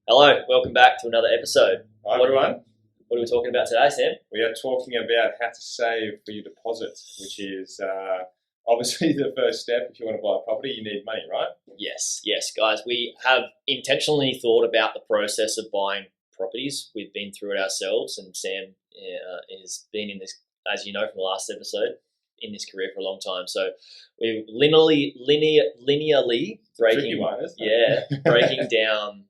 Hello, welcome back to another episode. Hi everyone. What are we talking about today, Sam? We are talking about how to save for your deposits, which is obviously the first step. If you want to buy a property, you need money, right? Yes, guys. We have intentionally thought about the process of buying properties. We've been through it ourselves, and Sam has been in this, as you know from the last episode, in this career for a long time. So we're linearly Tricky one, isn't it? breaking down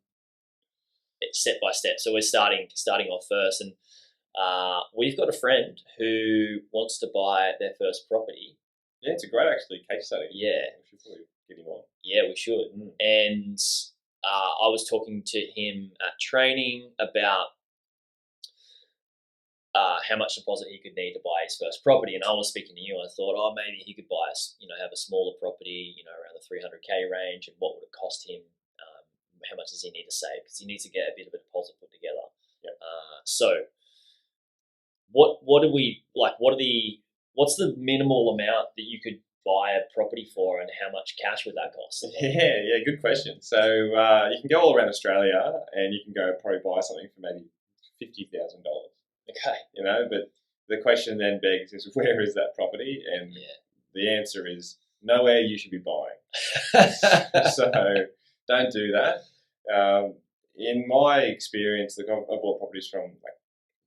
step by step. So we're starting off first, and we've got a friend who wants to buy their first property. Yeah, it's a great actually case study. Yeah, we should probably get him on. Yeah, we should. And I was talking to him at training about how much deposit he could need to buy his first property, and I was speaking to you. And I thought, maybe he could buy, have a smaller property, around the 300k range, and what would it cost him? How much does he need to save? Because he needs to get a bit of a deposit put together. Yep. So, what do we like? What's the minimal amount that you could buy a property for, and how much cash would that cost? Yeah, good question. So you can go all around Australia, and you can go probably buy something for maybe $50,000. Okay. But the question then begs is, where is that property? And the answer is nowhere you should be buying. So don't do that. In my experience, I bought properties from like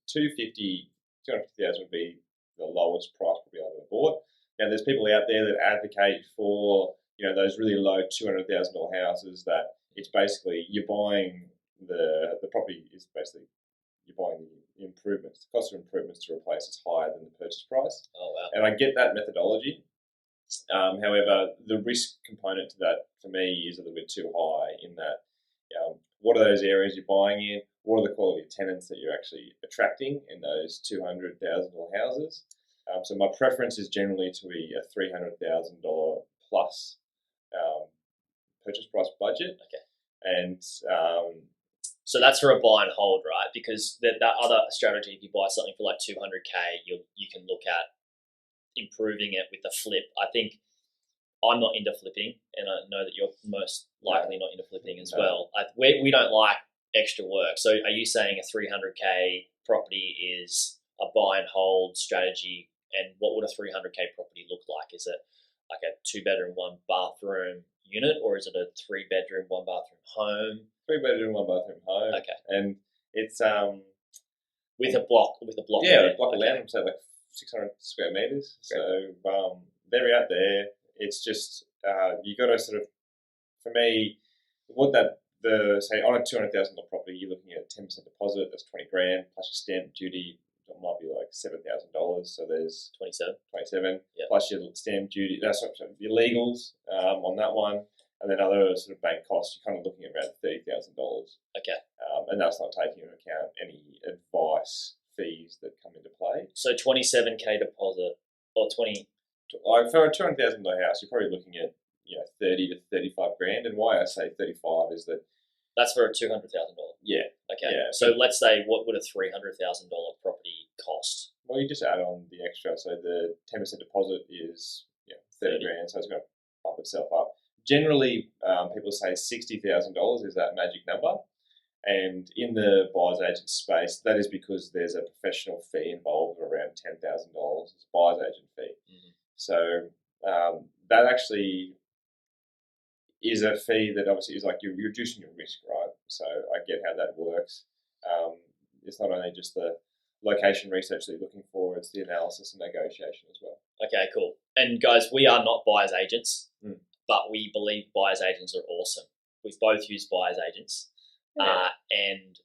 250,000 would be the lowest price property I've ever bought. Now, there's people out there that advocate for those really low $200,000 houses that it's basically you're buying the property is basically you're buying the improvements. The cost of improvements to replace is higher than the purchase price. Oh wow! And I get that methodology. However, the risk component to that for me is a little bit too high in that what are those areas you're buying in? What are the quality of tenants that you're actually attracting in those $200,000 houses? So my preference is generally to be a $300,000 plus purchase price budget. Okay. And so that's for a buy and hold, right? Because that other strategy, if you buy something for like 200k, you can look at improving it with the flip. I think I'm not into flipping, and I know that you're most likely not into flipping as well. We don't like extra work. So are you saying a 300k property is a buy and hold strategy? And what would a 300k property look like? Is it like a 2-bedroom, 1-bathroom unit, or is it a 3-bedroom, 1-bathroom home? 3-bedroom, 1-bathroom home. Okay. And it's with a block. Yeah, a block of land, so like 600 square meters. Okay. So they're out there. It's just you got to sort of, for me, say on a $200,000 property, you're looking at a 10% deposit. That's $20,000 plus your stamp duty. It might be like $7,000. So there's 27. Yep. Plus your stamp duty. That's your legals on that one, and then other sort of bank costs. You're kind of looking at around $30,000. Okay. And that's not taking into account any advice fees that come into play. So 27k deposit or 20. For a $200,000 house, you're probably looking at 30 to 35 grand. And why I say 35 is that that's for a $200,000. Yeah. Okay. Yeah. So let's say, what would a $300,000 property cost? Well, you just add on the extra. So the 10% deposit is 30 grand, so it's going to bump itself up. Generally, people say $60,000 is that magic number. And in the buyer's agent space, that is because there's a professional fee involved of around $10,000 as a buyer's agent fee. Mm-hmm. So that actually is a fee that obviously is like you're reducing your risk, right? So I get how that works. It's not only just the location research that you're looking for, it's the analysis and negotiation as well. Okay, cool. And guys, we are not buyer's agents, but we believe buyer's agents are awesome. We've both used buyer's agents. And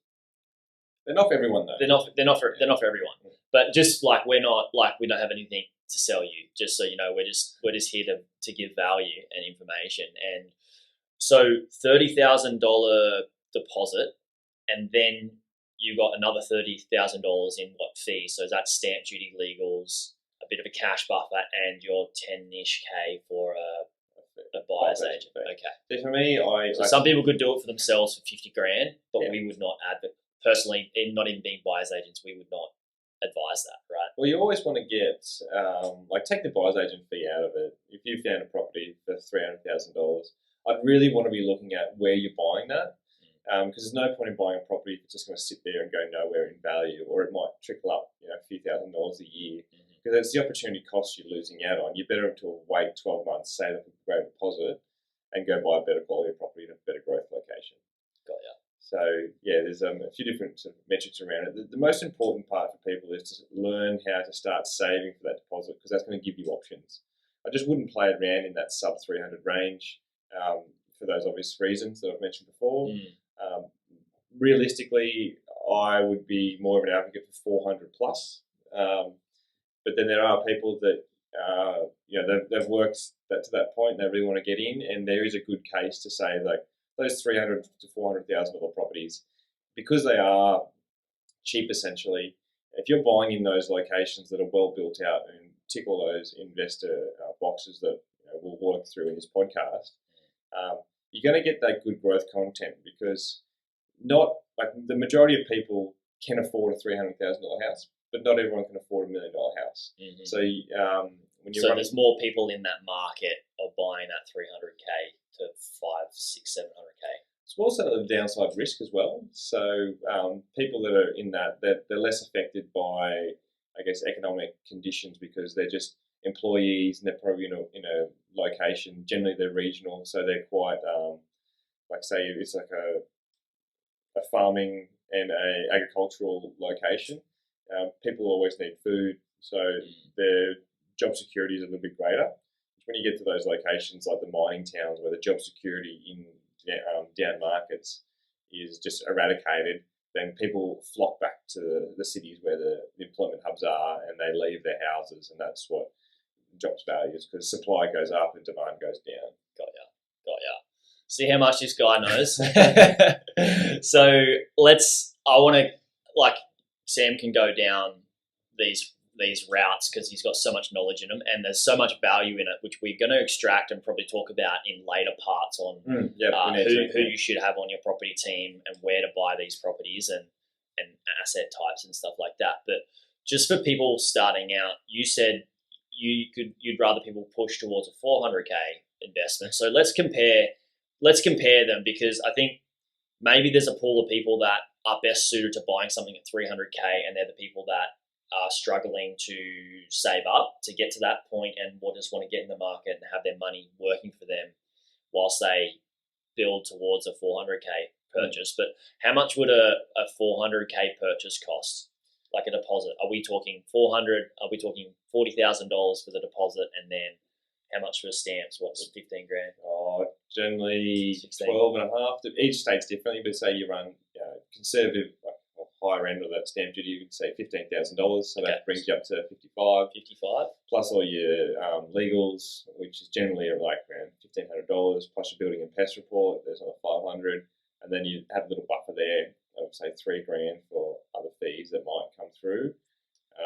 they're not for everyone though. They're not for everyone. But just like we don't have anything to sell you. Just so you know, we're just here to give value and information. And so $30,000 deposit, and then you got another $30,000 in what fee? So that's stamp duty, legals, a bit of a cash buffer, and your 10-ish K for a buyer's agent. Okay. So for me, some people could do it for themselves for $50,000, but we would not personally, not even being buyer's agents, we would not advise that, right? Well, you always want to get take the buyer's agent fee out of it. If you found a property for $300,000, I'd really want to be looking at where you're buying that. Because there's no point in buying a property that's just going to sit there and go nowhere in value, or it might trickle up, a few $1,000s a year. Because it's the opportunity cost you're losing out on. You're better to wait 12 months, save up a great deposit, and go buy a better quality of property in a better growth location. Got ya. So there's a few different sort of metrics around it. The most important part for people is to learn how to start saving for that deposit, because that's going to give you options. I just wouldn't play around in that sub 300 range for those obvious reasons that I've mentioned before. Realistically, I would be more of an advocate for 400 plus. But then there are people that they've worked to that point, and they really want to get in, and there is a good case to say like those $300,000 to $400,000 properties, because they are cheap essentially. If you're buying in those locations that are well built out and tick all those investor boxes that we'll work through in this podcast, you're going to get that good growth content, because not like the majority of people can afford a $300,000 house, but not everyone can afford $1 million house. So when you're there's more people in that market of buying that 300K to 500, 600, 700K. It's also a downside risk as well. So people that are in that, they're less affected by, I guess, economic conditions, because they're just employees and they're probably in a location. Generally, they're regional, so they're quite like say it's like a farming and a agricultural location. People always need food, so their job security is a little bit greater. When you get to those locations like the mining towns, where the job security in down markets is just eradicated, then people flock back to the cities where the employment hubs are, and they leave their houses, and that's what drops values, because supply goes up and demand goes down. Got ya. See how much this guy knows. So I want to, like, Sam can go down these routes because he's got so much knowledge in them, and there's so much value in it, which we're going to extract and probably talk about in later parts on who you should have on your property team and where to buy these properties and asset types and stuff like that. But just for people starting out, you said you'd rather people push towards a 400K investment. So let's compare them, because I think maybe there's a pool of people that are best suited to buying something at 300K, and they're the people that are struggling to save up to get to that point and will just want to get in the market and have their money working for them whilst they build towards a 400K purchase. But how much would a 400K purchase cost, like a deposit? Are we talking 400? Are we talking $40,000 for the deposit, and then how much for the stamps? What's 15 grand? Generally 12 and a half. Each state's differently, but say you run conservative, higher end of that stamp duty, you could say $15,000, so that brings you up to 55, plus all your legals, which is generally like around $1,500, plus your building and pest report, there's another 500, and then you have a little buffer there of say $3,000 for other fees that might come through.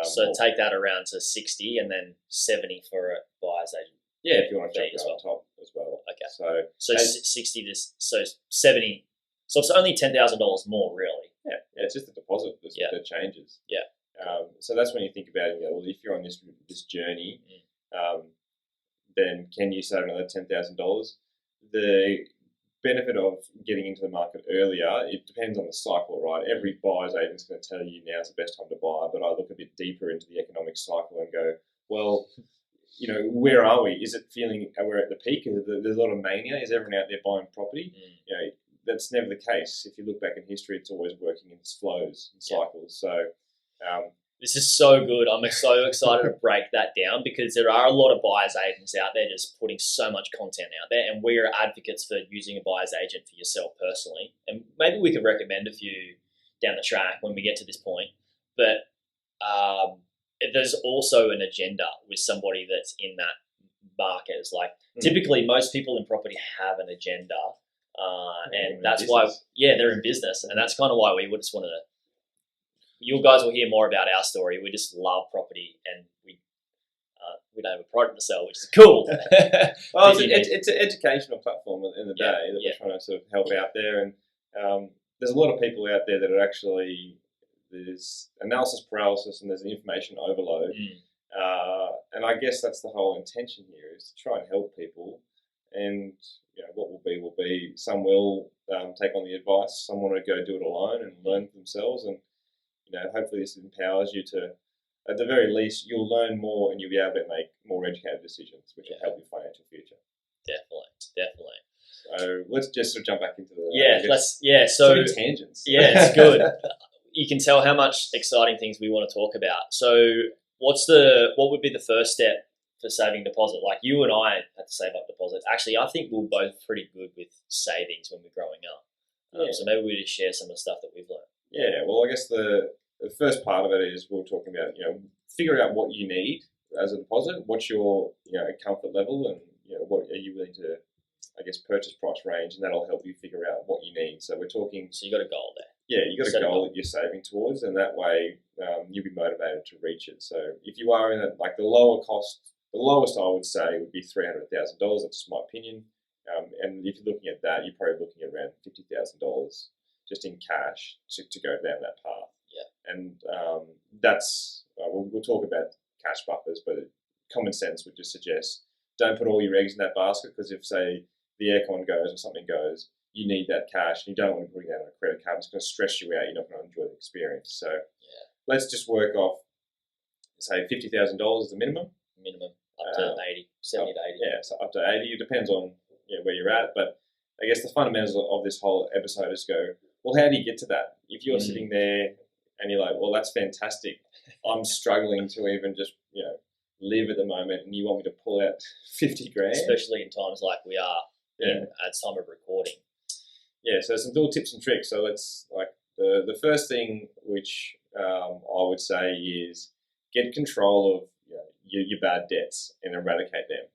So take that around to 60, and then 70 for a buyer's agent. Yeah, if you want to jump on top as well. Okay. So 60 to 70. So it's only $10,000 more, really. Yeah, it's just the deposit that changes. Yeah. So that's when you think about it. Well, if you're on this journey, then can you save another $10,000? The benefit of getting into the market earlier, it depends on the cycle, right? Every buyer's agent's going to tell you now's the best time to buy, but I look a bit deeper into the economic cycle and go, well, where are we? Is it feeling we're at the peak? There's a lot of mania. Is everyone out there buying property? That's never the case. If you look back in history, it's always working in flows and cycles. So this is so good. I'm so excited to break that down, because there are a lot of buyer's agents out there just putting so much content out there, and we are advocates for using a buyer's agent for yourself personally. And maybe we could recommend a few down the track when we get to this point. But there's also an agenda with somebody that's in that market. It's like typically most people in property have an agenda. And that's why, they're in business, and that's kind of why we would just want to. You guys will hear more about our story. We just love property, and we don't have a product to sell, which is cool. It's an educational platform at the end of the day that we're trying to sort of help out there, and there's a lot of people out there that are actually there's analysis paralysis and there's information overload, and I guess that's the whole intention here, is to try and help people and what will be will be. Some will take on the advice. Some want to go do it alone and learn for themselves, and hopefully this empowers you to, at the very least, you'll learn more and you'll be able to make more educated decisions, which will help your financial future. Definitely. So let's just sort of jump back into the so many tangents. Yeah, it's good. You can tell how much exciting things we want to talk about. So what would be the first step for saving deposit? Like you and I had to save up deposits. Actually, I think we're both pretty good with savings when we're growing up. So maybe we just share some of the stuff that we've learned. Yeah, well, I guess the first part of it is we're talking about, figuring out what you need as a deposit. What's your, comfort level, and, what are you willing to, I guess, purchase price range, and that'll help you figure out what you need. So we're talking. So you got a goal there. Yeah, you got a goal that you're saving towards, and that way you'll be motivated to reach it. So if you are in the lowest I would say would be $300,000. That's just my opinion. And if you're looking at that, you're probably looking at around $50,000 just in cash to go down that path. Yeah. And that's we'll talk about cash buffers, but common sense would just suggest don't put all your eggs in that basket, because if, say, the aircon goes or something goes, you need that cash, and you don't want to put it on a credit card. It's going to stress you out. You're not going to enjoy the experience. So let's just work off, say, $50,000 is the minimum. Up to 70 to 80. Yeah, so up to 80. It depends on where you're at. But I guess the fundamentals of this whole episode is well, how do you get to that? If you're sitting there and you're like, well, that's fantastic. I'm struggling to even just, live at the moment, and you want me to pull out 50 grand. Especially in times like we are at time of recording. Yeah, so some little tips and tricks. So let's, the first thing which I would say is get control of your bad debts and eradicate them.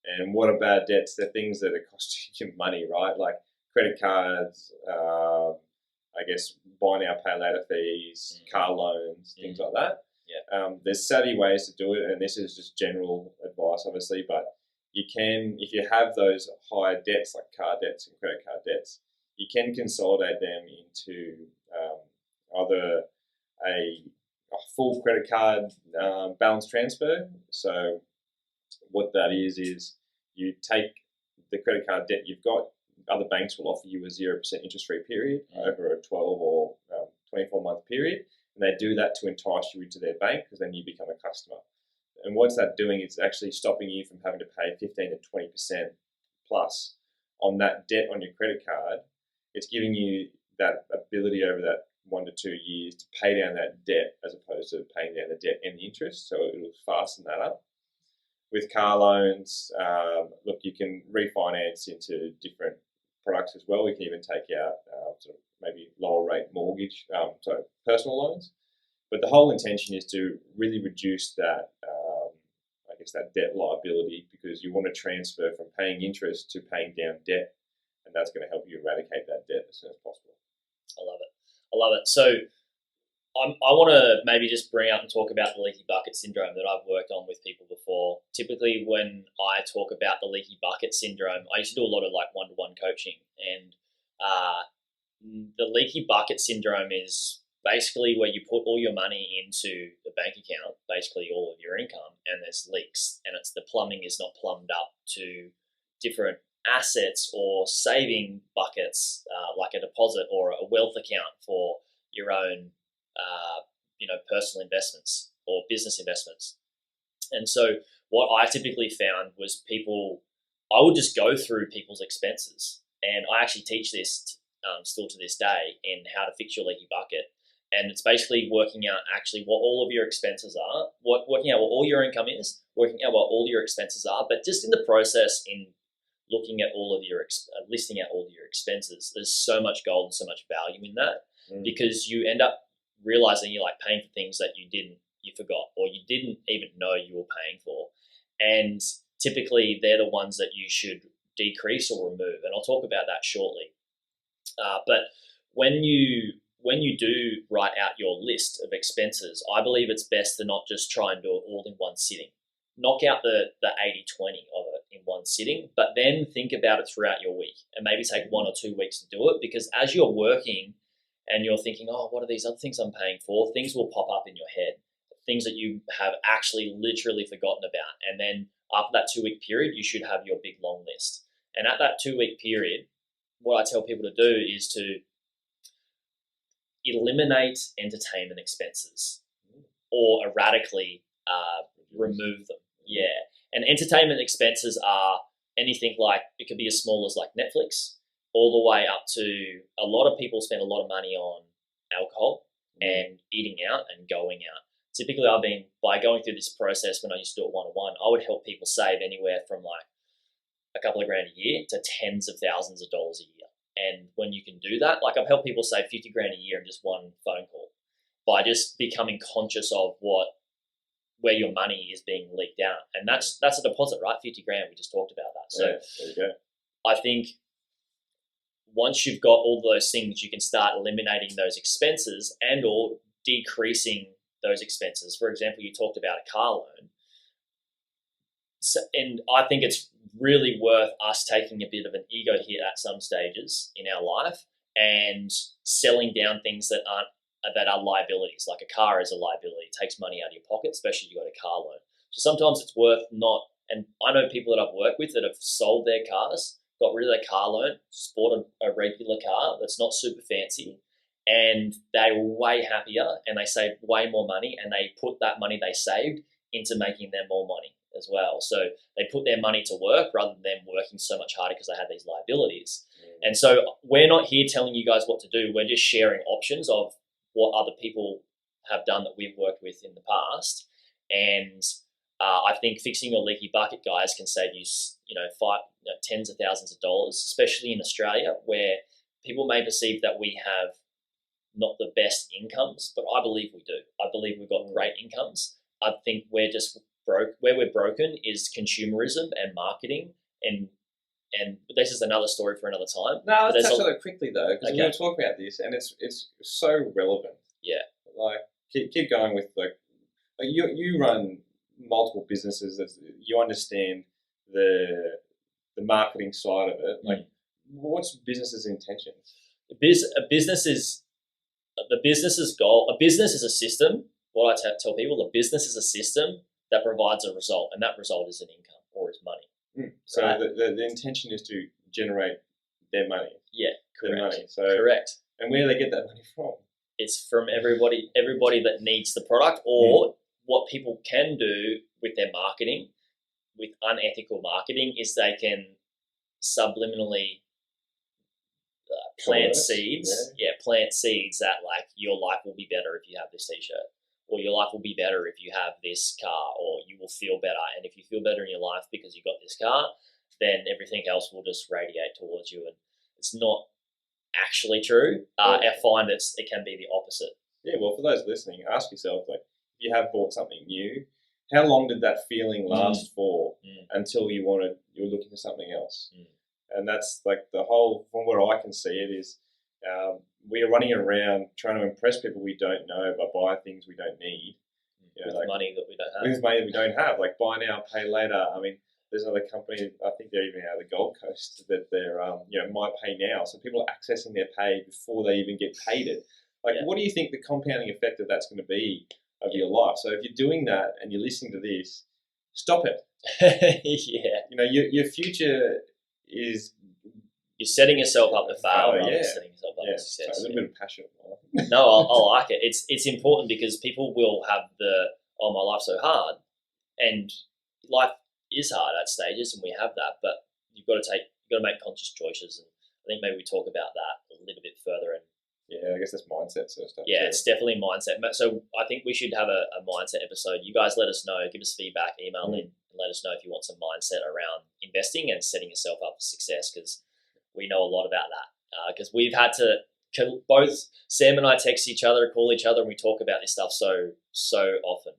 And what are bad debts? They're things that are costing you money, right? Like credit cards, I guess buy now, pay later fees, car loans, things like that. Yeah. There's savvy ways to do it, and this is just general advice, obviously, but you can, if you have those higher debts like car debts and credit card debts, you can consolidate them into either a full credit card balance transfer. So what that is you take the credit card debt you've got. Other banks will offer you a 0% interest-free period over a 12 or 24-month period, and they do that to entice you into their bank, because then you become a customer. And what's that doing? It's actually stopping you from having to pay 15 to 20% plus on that debt on your credit card. It's giving you that ability over that 1 to 2 years to pay down that debt, as opposed to paying down the debt and the interest. So it'll fasten that up. With car loans, look, you can refinance into different products as well. We can even take out sort of maybe lower rate mortgage, so personal loans. But the whole intention is to really reduce that, I guess, that debt liability, because you want to transfer from paying interest to paying down debt, and that's going to help you eradicate that debt as soon as possible. I love it. So I want to maybe just bring up and talk about the leaky bucket syndrome that I've worked on with people before. Typically, when I talk about the leaky bucket syndrome, I used to do a lot of one-to-one coaching, and the leaky bucket syndrome is basically where you put all your money into the bank account, basically all of your income, and there's leaks, and it's the plumbing is not plumbed up to different assets or saving buckets, like a deposit or a wealth account for your own personal investments or business investments. And so what I typically found was I would just go through people's expenses, and I actually teach this still to this day in how to fix your leaky bucket. And it's basically working out actually what all of your expenses are, working out what all your income is, working out what all your expenses are, but just in the process in looking at all of your, listing out all of your expenses, there's so much gold and so much value in that, because you end up realizing you're paying for things that you forgot, or you didn't even know you were paying for. And typically they're the ones that you should decrease or remove. And I'll talk about that shortly. But when you do write out your list of expenses, I believe it's best to not just try and do it all in one sitting. Knock out the 80-20 of it in one sitting, but then think about it throughout your week, and maybe take 1 or 2 weeks to do it, because as you're working and you're thinking, oh, what are these other things I'm paying for? Things will pop up in your head, things that you have actually literally forgotten about. And then after that 2-week period, you should have your big long list. And at that 2-week period, what I tell people to do is to eliminate entertainment expenses or erratically remove them. Yeah. And entertainment expenses are anything like, it could be as small as like Netflix, all the way up to, a lot of people spend a lot of money on alcohol and eating out and going out. Typically, by going through this process when I used to do it one-on-one, I would help people save anywhere from like a couple of grand a year to tens of thousands of dollars a year. And when you can do that, like I've helped people save 50 grand a year in just one phone call by just becoming conscious of where your money is being leaked out. And that's a deposit, right? 50 grand, we just talked about that. So there you go. I think once you've got all those things, you can start eliminating those expenses and or decreasing those expenses. For example, you talked about a car loan. So, and I think it's really worth us taking a bit of an ego hit at some stages in our life and selling down things that are liabilities. Like a car is a liability. It takes money out of your pocket, especially if you got a car loan. So sometimes it's worth not, and I know people that I've worked with that have sold their cars, got rid of their car loan, just bought a regular car that's not super fancy, and they were way happier and they saved way more money, and they put that money they saved into making them more money as well. So they put their money to work rather than them working so much harder because they had these liabilities. And so we're not here telling you guys what to do. We're just sharing options of what other people have done that we've worked with in the past. And I think fixing your leaky bucket, guys, can save you, tens of thousands of dollars, especially in Australia, where people may perceive that we have not the best incomes, but I believe we do. I believe we've got great incomes. I think we're just broke. Where we're broken is consumerism and marketing, and this is another story for another time. No, let's touch on it quickly though, because we were talking about this, and it's so relevant. Yeah. Like keep going with like you run multiple businesses. You understand the marketing side of it. Like, what's business's intentions? The business's goal. A business is a system. What I tell people, a business is a system that provides a result, and that result is an income or is money. So right? the intention is to generate their money. Yeah, correct. Their money. So correct. And where do they get that money from? It's from everybody that needs the product, or what people can do with their marketing, with unethical marketing, is they can subliminally plant seeds. Plant seeds that like your life will be better if you have this t-shirt, or your life will be better if you have this car, or you will feel better. And if you feel better in your life because you got this car, then everything else will just radiate towards you. And it's not actually true. I find it can be the opposite. Yeah, well, for those listening, ask yourself, like, if you have bought something new, how long did that feeling last for until you were looking for something else? And that's like the whole, from where I can see it, is we are running around trying to impress people we don't know by buying things we don't need. With money that we don't have. With money that we don't have, like buy now, pay later. I mean, there's another company, I think they're even out of the Gold Coast, that they're, my pay now. So people are accessing their pay before they even get paid it. Like, what do you think the compounding effect of that's going to be of your life? So if you're doing that and you're listening to this, stop it. Your future is... You're setting yourself up to fail rather than setting yourself up to success. So a little bit of passion. No, I like it. It's important because people will have my life's so hard, and life is hard at stages, and we have that. But you've got to make conscious choices, and I think maybe we talk about that a little bit further. And I guess that's mindset sort of stuff. Yeah, it's definitely mindset. So I think we should have a mindset episode. You guys let us know, give us feedback, email in, and let us know if you want some mindset around investing and setting yourself up for success, because we know a lot about that. Because we've had to, both Sam and I text each other, call each other, and we talk about this stuff so often.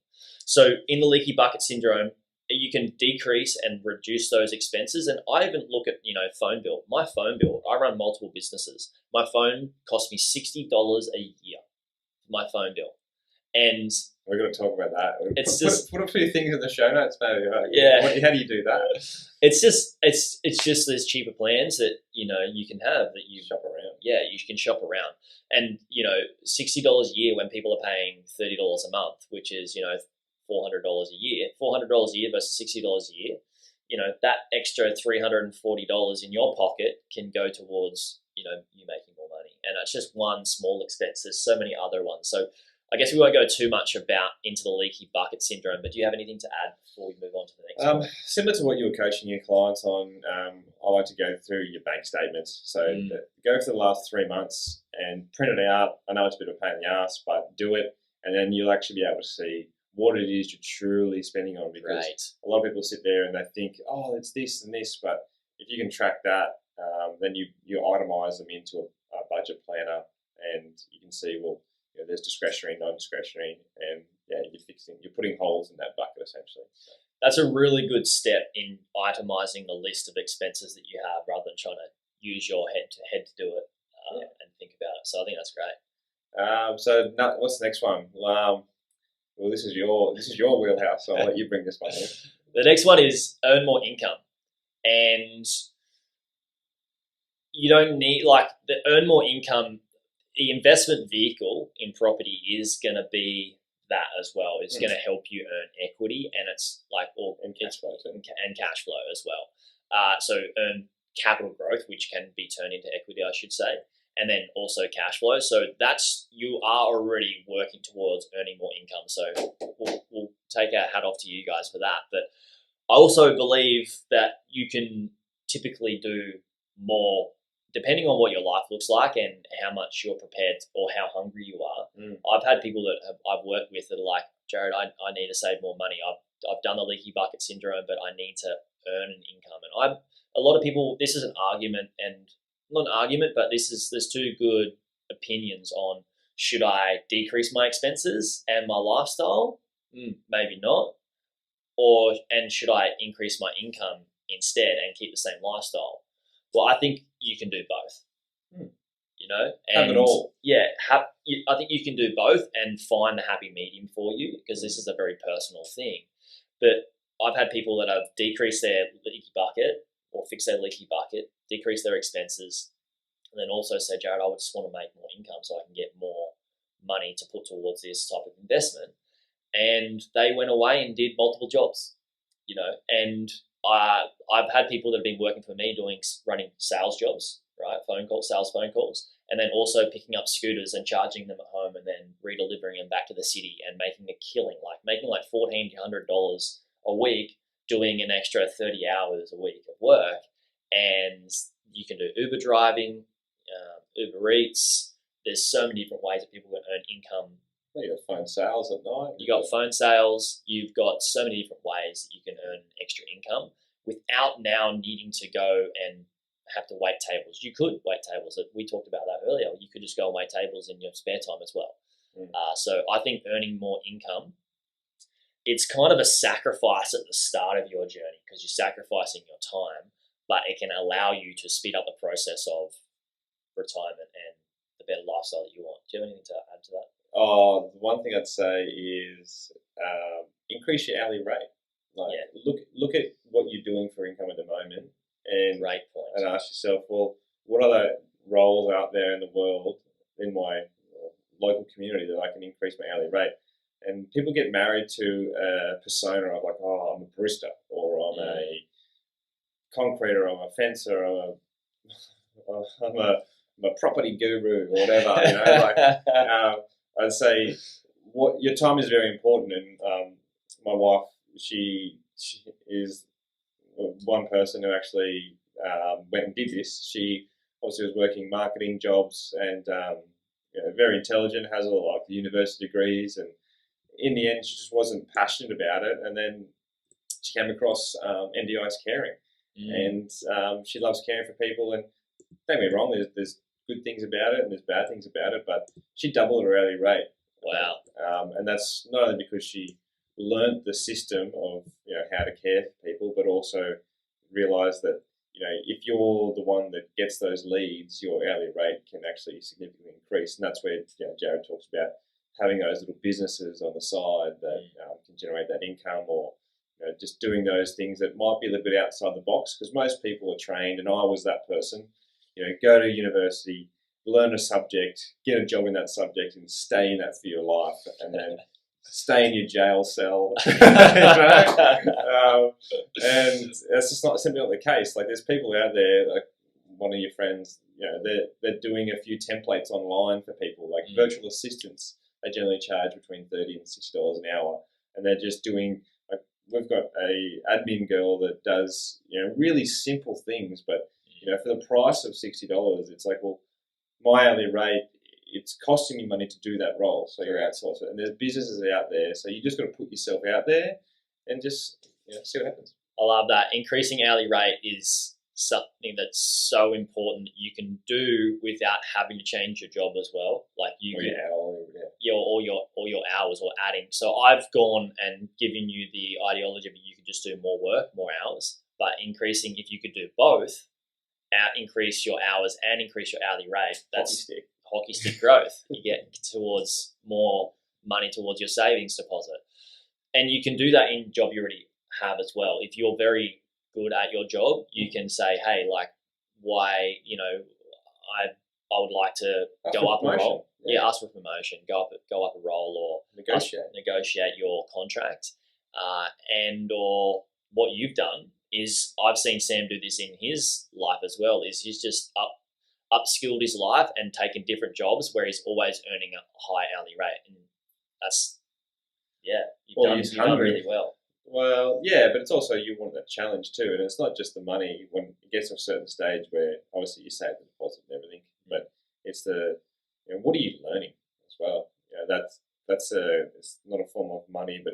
So in the leaky bucket syndrome, you can decrease and reduce those expenses. And I even look at, phone bill. My phone bill, I run multiple businesses. My phone costs me $60 a year, my phone bill. And we're going to talk about that. Put a few things in the show notes, maybe. How do you do that? It's just there's cheaper plans that you can have that you shop around. Yeah, you can shop around, and $60 a year when people are paying $30 a month, which is $400 a year, $400 a year versus $60 a year, that extra $340 in your pocket can go towards, you making more money. And it's just one small expense. There's so many other ones. So I guess we won't go too much into the leaky bucket syndrome, but do you have anything to add before we move on to the next one? Similar to what you were coaching your clients on, I like to go through your bank statements. So go for the last 3 months and print it out. I know it's a bit of a pain in the ass, but do it. And then you'll actually be able to see what it is you're truly spending on, because a lot of people sit there and they think, oh, it's this and this. But if you can track that, then you itemize them into a budget planner, and you can see, well, there's discretionary, non-discretionary, and you're putting holes in that bucket essentially. So that's a really good step in itemizing the list of expenses that you have, rather than trying to use your head to do it and think about it. So I think that's great. So what's the next one? Well, this is your wheelhouse, so I'll let you bring this one in. The next one is earn more income, and you don't need the earn more income. The investment vehicle in property is going to be that as well. It's going to help you earn equity, and it's and cash flow too. And cash flow as well. So earn capital growth, which can be turned into equity, I should say, and then also cash flow. So you are already working towards earning more income. So we'll take our hat off to you guys for that. But I also believe that you can typically do more, depending on what your life looks like and how much you're prepared or how hungry you are. I've had people that I've worked with that are like, Jaryd, I need to save more money. I've done the leaky bucket syndrome, but I need to earn an income. And a lot of people, this is an argument, and not an argument, but there's two good opinions on, should I decrease my expenses and my lifestyle? Maybe not. And should I increase my income instead and keep the same lifestyle? Well, I think you can do both. And have it all. Yeah, I think you can do both and find the happy medium for you, because this is a very personal thing. But I've had people that have decreased their leaky bucket or fixed their leaky bucket, decreased their expenses, and then also said, Jaryd, I just want to make more income so I can get more money to put towards this type of investment. And they went away and did multiple jobs, and I've had people that have been working for me running sales jobs, right? Sales phone calls, and then also picking up scooters and charging them at home and then redelivering them back to the city and making a killing, making $1,400 a week, doing an extra 30 hours a week of work. And you can do Uber driving, Uber Eats. There's so many different ways that people can earn income. You got phone sales at night. You got phone sales. You've got so many different ways that you can earn extra income without now needing to go and have to wait tables. You could wait tables. We talked about that earlier. You could just go and wait tables in your spare time as well. So I think earning more income, it's kind of a sacrifice at the start of your journey, because you're sacrificing your time, but it can allow you to speed up the process of retirement and the better lifestyle that you want. Do you have anything to add to that? The one thing I'd say is increase your hourly rate. Look at what you're doing for income at the moment, and great point. And ask yourself, well, what are the roles out there in the world, in my local community, that I can increase my hourly rate? And people get married to a persona of I'm a barista, or I'm a concreter, I'm a fencer, I'm a property guru, or whatever. I'd say your time is very important, and my wife, she is one person who actually went and did this. She obviously was working marketing jobs, and very intelligent, has a lot of university degrees, and in the end she just wasn't passionate about it. And then she came across NDIS caring, and she loves caring for people. And don't get me wrong, there's good things about it and there's bad things about it, but she doubled her hourly rate. Wow. And that's not only because she learnt the system of how to care for people, but also realised that if you're the one that gets those leads, your hourly rate can actually significantly increase. And that's where Jaryd talks about having those little businesses on the side that can generate that income, or just doing those things that might be a little bit outside the box, because most people are trained, and I was that person. Go to university, learn a subject, get a job in that subject, and stay in that for your life. And then stay in your jail cell. And that's just not simply not the case. Like there's people out there, like one of your friends, they're doing a few templates online for people, like virtual assistants. They generally charge between $30 and $60 an hour, and they're just doing. Like, we've got a admin girl that does really simple things, but for the price of $60, it's like, well, my hourly rate, it's costing me money to do that role, so you're outsourcing it. And there's businesses out there, so you just got to put yourself out there and just see what happens. I love that. Increasing hourly rate is something that's so important that you can do without having to change your job as well. Like all your hours or adding. So I've gone and given you the ideology that you could just do more work, more hours, but increasing, if you could do both, increase your hours and increase your hourly rate. That's hockey stick growth. You get towards more money towards your savings deposit, and you can do that in job you already have as well. If you're very good at your job, you can say, hey, like, why, I would like to go up a role. Yeah, ask for promotion, go up a role, or negotiate your contract, or what you've done. Is I've seen Sam do this in his life as well, is he's just upskilled his life and taken different jobs where he's always earning a high hourly rate. And that's, you've done really well. Well, yeah, but it's also you want that challenge too. And it's not just the money when it gets to a certain stage where obviously you save the deposit and everything, but it's what are you learning as well? That's it's not a form of money, but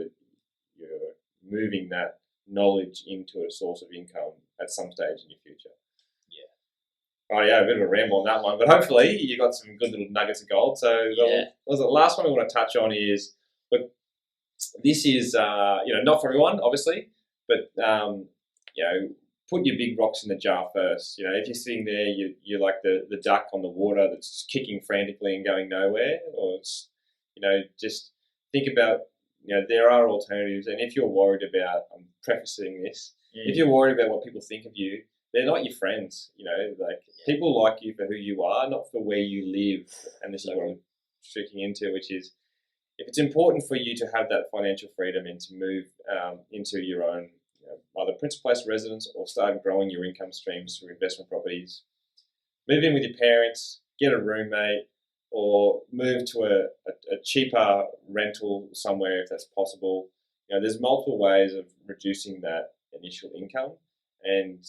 you're moving that knowledge into a source of income at some stage in your future. Yeah. Oh yeah, a bit of a ramble on that one, but hopefully you got some good little nuggets of gold. So the last one we want to touch on is, look, this is not for everyone, obviously, but put your big rocks in the jar first. If you're sitting there, you're like the duck on the water that's kicking frantically and going nowhere, or just think about. There are alternatives, and if you're worried about, I'm prefacing this, if you're worried about what people think of you, they're not your friends. People like you for who you are, not for where you live. And this is what I'm streaking into, which is, if it's important for you to have that financial freedom and to move into your own either principal place residence or start growing your income streams through investment properties, move in with your parents, get a roommate, or move to a cheaper rental somewhere if that's possible. There's multiple ways of reducing that initial income, and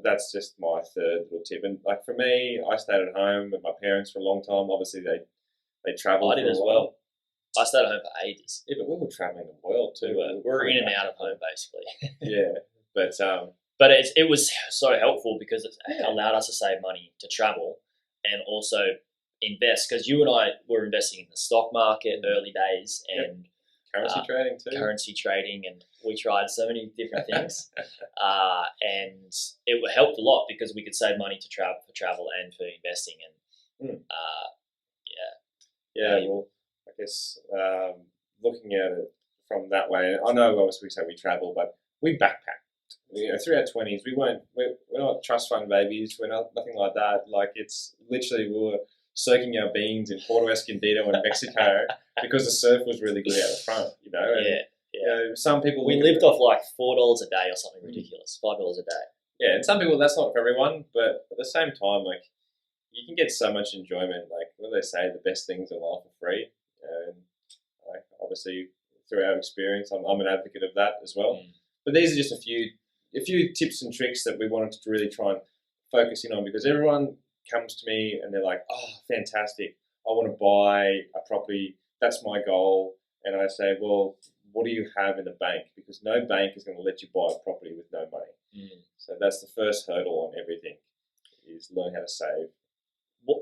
that's just my third little tip. And like for me, I stayed at home with my parents for a long time. Obviously, they travelled. I did as well. I stayed at home for ages. Yeah, but we were travelling the world too. We're in and out of home basically. Yeah, but it was so helpful because it allowed us to save money to travel and also invest, because you and I were investing in the stock market early days and currency trading, and we tried so many different things, and it helped a lot because we could save money for travel and for investing, and well, I guess looking at it from that way, I know obviously we say we travel, but we backpacked. Through our 20s, we're not trust fund babies. We're not nothing like that. Like, it's literally we were soaking our beans in Puerto Escondido in Mexico because the surf was really good out the front, And, some people... We lived off like $4 a day or something ridiculous, $5 a day. Yeah, and some people, that's not for everyone, but at the same time, like, you can get so much enjoyment. Like, what do they say? The best things in life are free. And obviously, through our experience, I'm an advocate of that as well. But these are just a few tips and tricks that we wanted to really try and focus in on, because everyone comes to me and they're like, oh, fantastic, I want to buy a property, that's my goal. And I say, well, what do you have in the bank? Because no bank is going to let you buy a property with no money. So that's the first hurdle on everything, is learn how to save.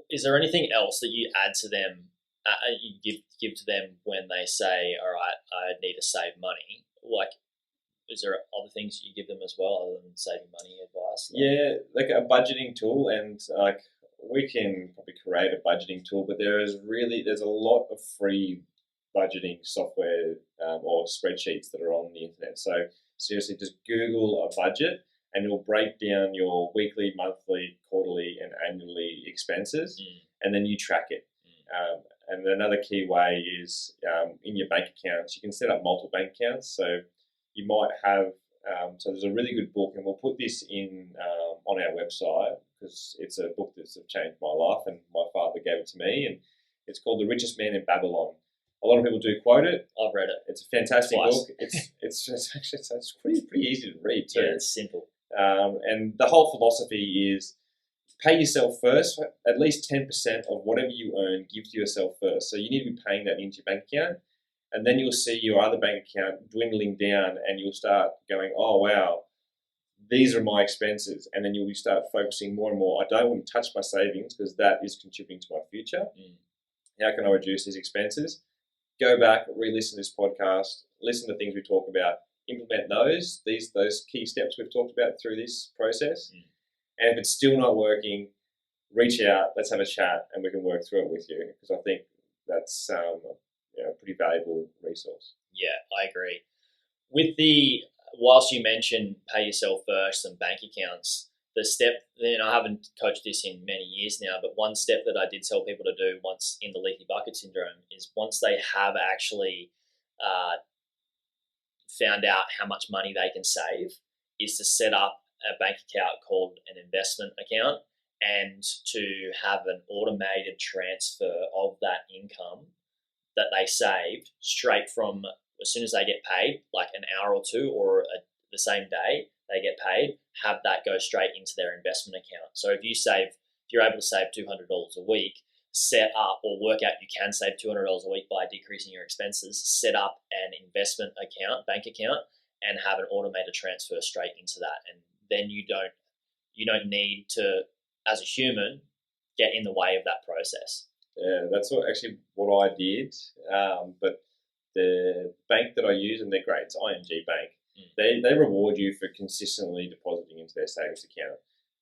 Is there anything else that you add to them, you give to them when they say, all right, I need to save money? Like, is there other things you give them as well other than saving money advice? Yeah, like a budgeting tool, and like we can probably create a budgeting tool, but there's a lot of free budgeting software or spreadsheets that are on the internet. So seriously, just Google a budget and it'll break down your weekly, monthly, quarterly and annually expenses, and then you track it. And another key way is in your bank accounts, you can set up multiple bank accounts. So you might have, so there's a really good book, and we'll put this in on our website because it's a book that's changed my life, and my father gave it to me, and it's called The Richest Man in Babylon. A lot of people do quote it. I've read it. It's a fantastic Twice. book. It's actually it's pretty easy to read too. Yeah, it's simple. And the whole philosophy is pay yourself first. At least 10% of whatever you earn, give to yourself first. So you need to be paying that into your bank account, and then you'll see your other bank account dwindling down, and you'll start going, oh wow, these are my expenses, and then you'll start focusing more and more. I don't want to touch my savings because that is contributing to my future. How can I reduce these expenses? Go back, re-listen to this podcast, listen to things we talk about, implement those key steps we've talked about through this process. And if it's still not working, reach out, let's have a chat, and we can work through it with you, because I think that's a pretty valuable resource. Yeah, I agree. Whilst you mentioned pay yourself first and bank accounts, the step, I haven't coached this in many years now, but one step that I did tell people to do once in the leaky bucket syndrome is once they have actually found out how much money they can save, is to set up a bank account called an investment account, and to have an automated transfer of that income that they saved straight from as soon as they get paid, like an hour or two or the same day they get paid, have that go straight into their investment account. So if you're able to save $200 a week, set up or work out you can save $200 a week by decreasing your expenses, set up an investment account, bank account, and have an automated transfer straight into that. And then you don't need to, as a human, get in the way of that process. Yeah, that's actually what I did. But the bank that I use, and they're great, it's ING Bank. They reward you for consistently depositing into their savings account.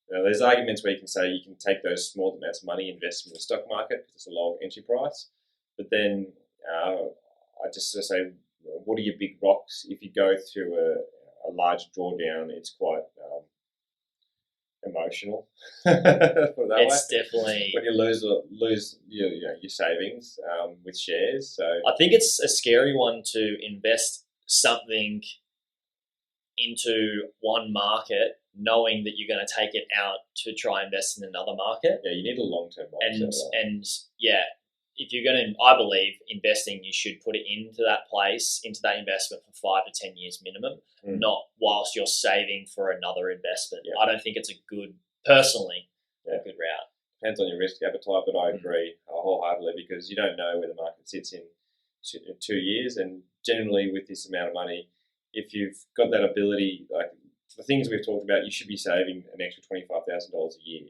There's arguments where you can say you can take those small amounts of money, invest them in the stock market because it's a lower entry price. But then I just say, what are your big rocks? If you go through a large drawdown, it's quite emotional. It's definitely when you lose your savings with shares. So I think it's a scary one to invest something into one market, knowing that you're going to take it out to try and invest in another market. Yeah, you need a long-term mindset. And yeah, if you're going to, I believe investing, you should put it into that place, into that investment for 5 to 10 years minimum, not whilst you're saving for another investment. Yeah. I don't think it's a good route. Depends on your risk appetite, but I agree wholeheartedly, because you don't know where the market sits in 2 years, and generally with this amount of money, if you've got that ability, like the things we've talked about, you should be saving an extra $25,000 a year,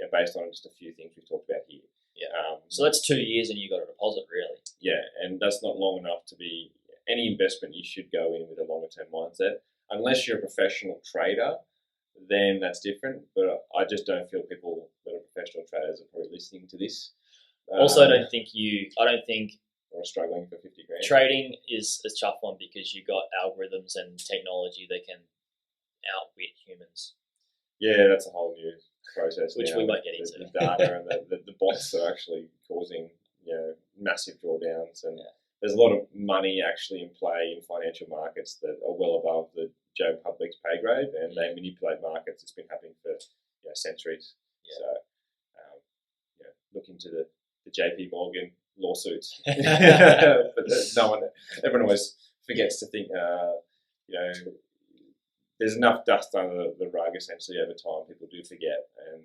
based on just a few things we've talked about here. Yeah. So that's 2 years, and you got a deposit, really. Yeah, and that's not long enough to be any investment. You should go in with a longer term mindset, unless you're a professional trader. Then that's different. But I just don't feel people that are professional traders are probably listening to this. Also, I don't think or struggling for 50 grand. Trading is a tough one because you've got algorithms and technology that can outwit humans. Yeah, that's a whole new process. Which we won't get into. The data and the bots are actually causing massive drawdowns, and there's a lot of money actually in play in financial markets that are well above the Joe Public's pay grade, and they manipulate markets. It's been happening for centuries. Yeah. So look into the JP Morgan lawsuits. But everyone always forgets to think, there's enough dust under the rug essentially over time. People do forget, and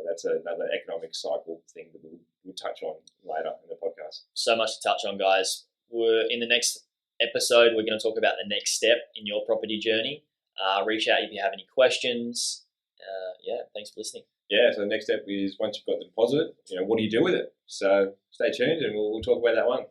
that's another economic cycle thing that we'll touch on later in the podcast. So much to touch on, guys. In the next episode, we're going to talk about the next step in your property journey. Reach out if you have any questions. Thanks for listening. Yeah, so the next step is, once you've got the deposit, what do you do with it? So stay tuned, and we'll talk about that one.